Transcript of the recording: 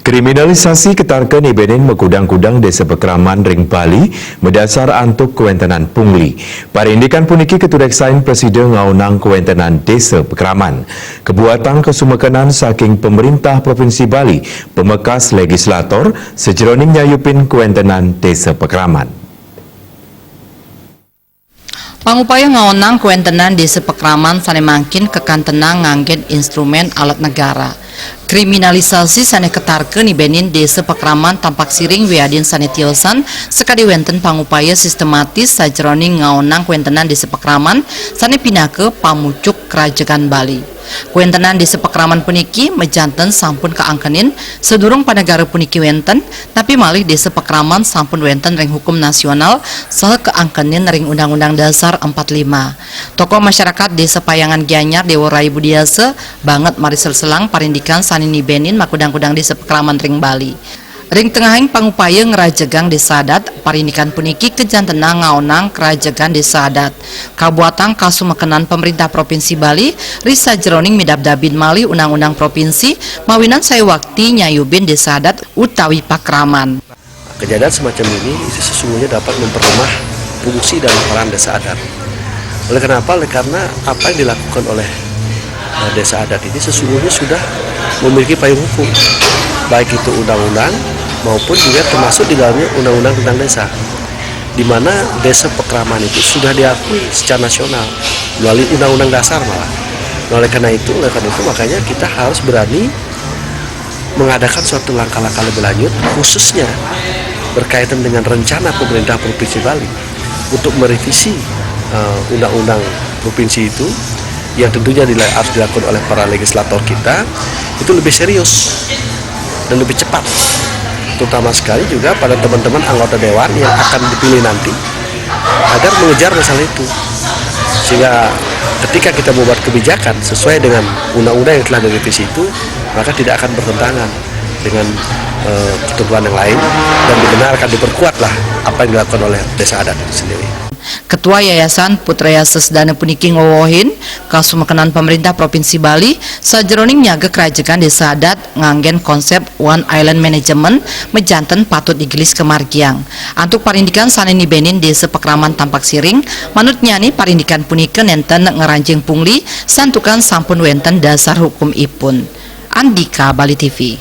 Kriminalisasi ketarkan ibenin mekudang-kudang desa Pekraman Ring Bali mendasar antuk kewentenan pungli. Parindikan puniki ketureksain Presiden ngaunang kewentenan desa Pekraman. Kebuatan kesumekanan saking pemerintah Provinsi Bali, pemekas legislator sejeroning nyayupin kewentenan desa Pekraman. Pangupaya ngaonang kewentenan desa Pekraman sane mangkin kekantenang nganggen instrumen alat negara. Kriminalisasi sane ketarkeun ibenin desa Pekraman tampak siring wiadin sane tiosan sekadi wenten pangupaya sistematis sajroning ngaonang kewentenan desa Pekraman sane pinake pamucuk Kerajaan Bali. Kuentenan desa Pekraman puniki mejanten sampun kaangkenin sedurung panegara puniki wenten, tapi malih desa Pekraman sampun wenten ring hukum nasional saha kaangkenin ring Undang-Undang Dasar 45. Tokoh masyarakat desa Payangan Gianyar Dewa Rai Budiase banget marisel selang parindikan sanini benin makudang-kudang desa Pekraman ring Bali. Ring tengahing pangupaya ngerajegang desa adat parindikan puniki kejantenang ngaonang kerajegan desa adat kabuatan kasumekenan pemerintah Provinsi Bali risa jeroning midabdabin mali undang-undang provinsi mawinan saya wakti nyayubin desa adat utawi Pakraman. Kejadian semacam ini sesungguhnya dapat memperlemah fungsi dan peran desa adat. Oleh kenapa? Karena apa yang dilakukan oleh desa adat ini sesungguhnya sudah memiliki payung hukum, baik itu undang-undang maupun juga termasuk di dalamnya undang-undang tentang desa, di mana desa Pekraman itu sudah diakui secara nasional melalui undang-undang dasar malah. Oleh karena itu makanya kita harus berani mengadakan suatu langkah-langkah lebih lanjut, khususnya berkaitan dengan rencana pemerintah Provinsi Bali untuk merevisi undang-undang provinsi itu, yang tentunya harus dilakukan oleh para legislator kita itu lebih serius dan lebih cepat, terutama sekali juga pada teman-teman anggota dewan yang akan dipilih nanti agar mengejar masalah itu, sehingga ketika kita membuat kebijakan sesuai dengan undang-undang yang telah direvisi itu, maka tidak akan bertentangan dengan ketentuan yang lain dan dibenarkan, diperkuatlah apa yang dilakukan oleh desa adat itu sendiri. Ketua Yayasan Putraya Sesdana puniki ngowohin kasumekenan pemerintah Provinsi Bali sajeroning nyaga kerajegan desa adat nganggen konsep One Island Management mejanten patut digelis kemargiang. Antuk parindikan saneni benin desa Pekraman tampak siring manut nyani parindikan punike nenten ngeranjing pungli santukan sampun wenten dasar hukum ipun. Andika, Bali TV.